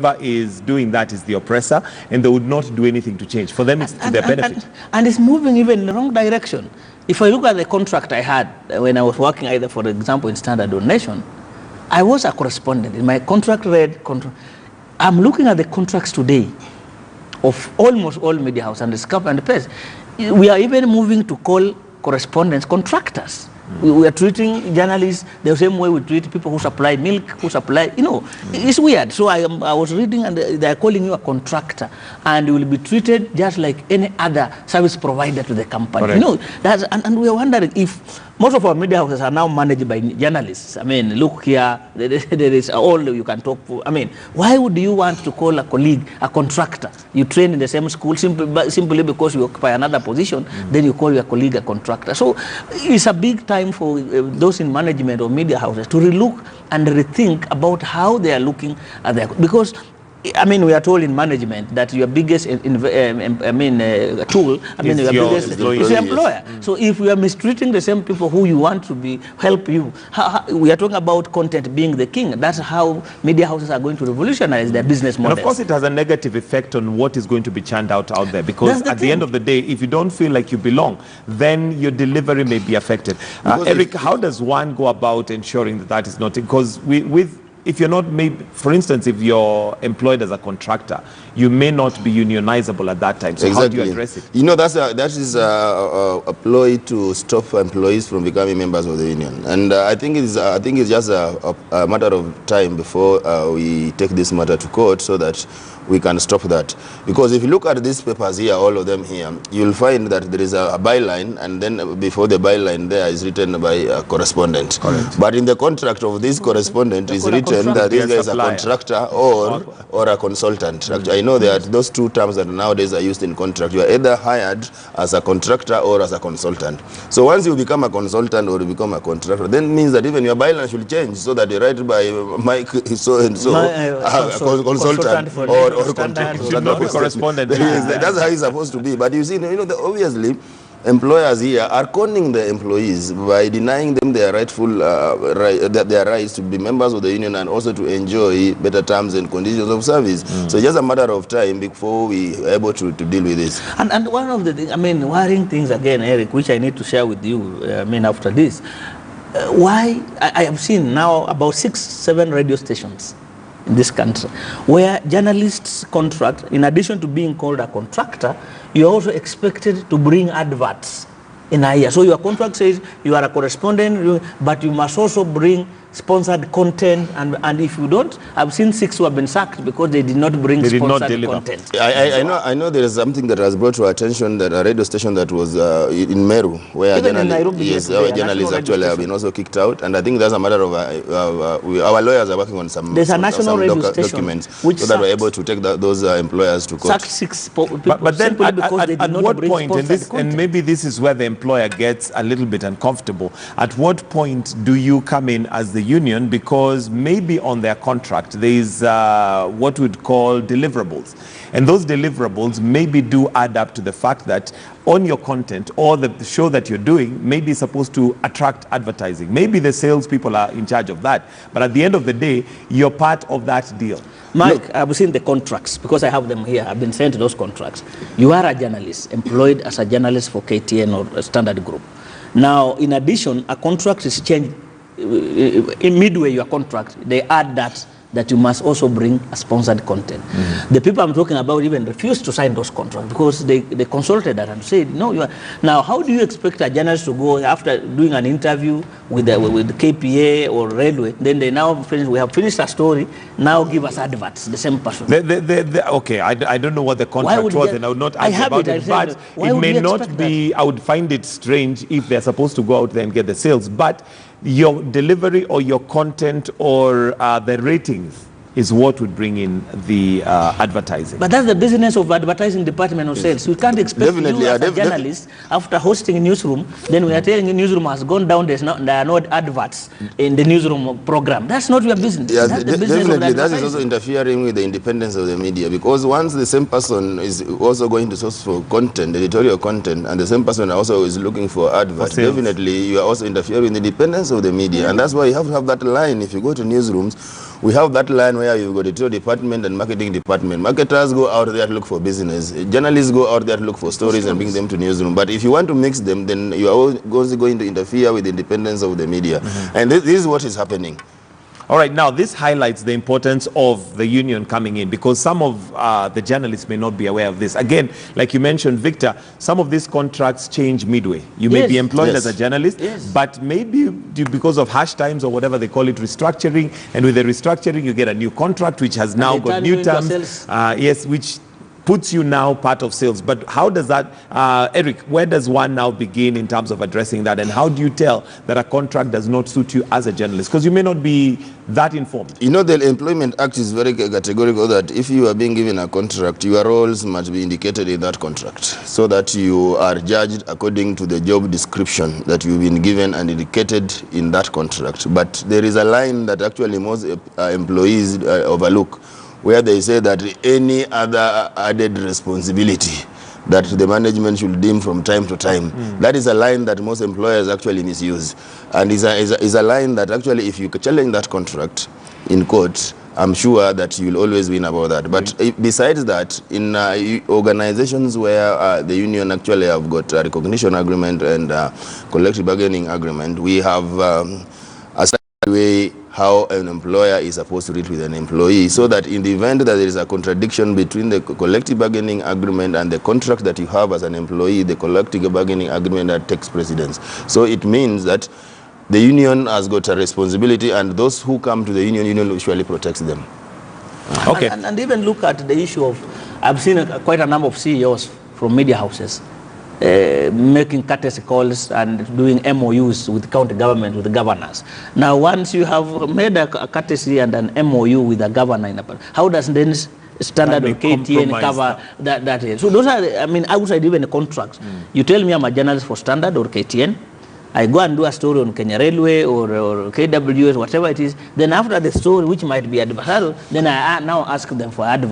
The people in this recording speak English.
whoever is doing that is the oppressor, and they would not do anything to change. For them, it's to their benefit. And it's moving even in the wrong direction. If I look at the contract I had when I was working either, for example, in Standard or Nation, I was a correspondent. In my contract I'm looking at the contracts today of almost all media houses and the scope and the press. We are even moving to call correspondents contractors. We are treating journalists the same way we treat people who supply milk, who supply, it's weird. So I was reading, and they are calling you a contractor, and you will be treated just like any other service provider to the company. And we are wondering if most of our media houses are now managed by journalists. I mean, look here, there is all you can talk to. I mean, why would you want to call a colleague a contractor? You train in the same school simply because you occupy another position, then you call your colleague a contractor. So it's a big time for those in management or media houses to relook and rethink about how they are looking at their, because I mean, we are told in management that your biggest tool, your biggest is your employer. So if we are mistreating the same people who you want to help you, we are talking about content being the king. That's how media houses are going to revolutionize their business model. And of course, it has a negative effect on what is going to be churned out there, because at the end of the day, if you don't feel like you belong, then your delivery may be affected. Eric, how does one go about ensuring that that is not? Because if you're not, maybe, for instance, if you're employed as a contractor, you may not be unionizable at that time. So how do you address it? That is a ploy to stop employees from becoming members of the union. And I think it's just a matter of time before we take this matter to court so that we can stop that. Because if you look at these papers here, all of them here, you'll find that there is a byline, and then before the byline there is written by a correspondent. Correct. But in the contract of this correspondent is written that this guy is a contractor or a consultant. Actually, I know that those two terms that nowadays are used in contract. You are either hired as a contractor or as a consultant. So once you become a consultant or you become a contractor, then it means that even your byline should change, so that you write by Mike so-and-so, consultant or contractor. Should not be correspondent. That's how it's supposed to be. But you see, obviously, employers here are conning the employees by denying them their rightful their rights to be members of the union and also to enjoy better terms and conditions of service. So it's just a matter of time before we are able to deal with this. And one of the things, worrying things again, Eric, which I need to share with you, after this, why I have seen now about 6-7 radio stations in this country where journalists contract, in addition to being called a contractor, you're also expected to bring adverts in a year. So your contract says you are a correspondent, but you must also bring sponsored content, and if you don't, I've seen 6 who have been sacked because they did not bring sponsored content. I know there is something that has brought to our attention, that a radio station that was in Meru, where journalists actually have been also kicked out, and I think that's a matter of our lawyers are working on some documents so that we're able to take those employers to court. Sacked 6 people, but then at what point, and maybe this is where the employer gets a little bit uncomfortable, at what point do you come in as the union, because maybe on their contract there is what we'd call deliverables, and those deliverables maybe do add up to the fact that on your content or the show that you're doing may be supposed to attract advertising. Maybe the salespeople are in charge of that, but at the end of the day, you're part of that deal. Mike, I've seen the contracts because I have them here. I've been sent those contracts. You are a journalist, employed as a journalist for KTN or Standard Group. Now, in addition, a contract is changed. In midway your contract, they add that you must also bring a sponsored content. The people I'm talking about even refused to sign those contracts because they consulted that and said, no, you are. Now, how do you expect a journalist to go after doing an interview with KPA or Railway, then they now finish, we have finished a story, now give us adverts, the same person. Okay, I don't know what the contract was, and I would not ask about it, but it may not be, I would find it strange if they're supposed to go out there and get the sales, but your delivery or your content or the ratings is what would bring in the advertising. But that's the business of advertising department of sales. We can't expect you as a journalist, after hosting a newsroom, then we are telling the newsroom has gone down, there are no adverts in the newsroom program. That's not your business. Yeah, that's the business definitely, that is also interfering with the independence of the media, because once the same person is also going to source for content, editorial content, and the same person also is looking for adverts, definitely you are also interfering with the independence of the media. And that's why you have to have that line if you go to newsrooms We have that line where you've got the editorial department and marketing department. Marketers go out there to look for business. Journalists go out there to look for stories and bring them to newsroom. But if you want to mix them, then you are also going to interfere with the independence of the media. And this is what is happening. All right, now this highlights the importance of the union coming in, because some of the journalists may not be aware of this. Again, like you mentioned, Victor, some of these contracts change midway. You may be employed as a journalist, but maybe because of harsh times or whatever they call it, restructuring, and with the restructuring you get a new contract which has now got new terms. Yes, which puts you now part of sales. But how does that, Eric, where does one now begin in terms of addressing that? And how do you tell that a contract does not suit you as a journalist? Because you may not be that informed. You know, the Employment Act is very categorical that if you are being given a contract, your roles must be indicated in that contract, so that you are judged according to the job description that you've been given and indicated in that contract. But there is a line that actually most employees overlook, where they say that any other added responsibility that the management should deem from time to time. That is a line that most employers actually misuse. And is a line that actually, if you challenge that contract in court, I'm sure that you'll always win about that. But besides that, in organizations where the union actually have got a recognition agreement and collective bargaining agreement, we have a certain way how an employer is supposed to deal with an employee, so that in the event that there is a contradiction between the collective bargaining agreement and the contract that you have as an employee, the collective bargaining agreement that takes precedence. So it means that the union has got a responsibility, and those who come to the union usually protects them. Okay. And even look at the issue of, I've seen quite a number of CEOs from media houses making courtesy calls and doing MOUs with county government, with the governors. Now, once you have made a courtesy and an MOU with a governor, how does then Standard or KTN cover that? So those are, I mean, outside even the contracts. You tell me I'm a journalist for Standard or KTN, I go and do a story on Kenya Railway or KWS, whatever it is, then after the story, which might be adversarial, then I now ask them for advice.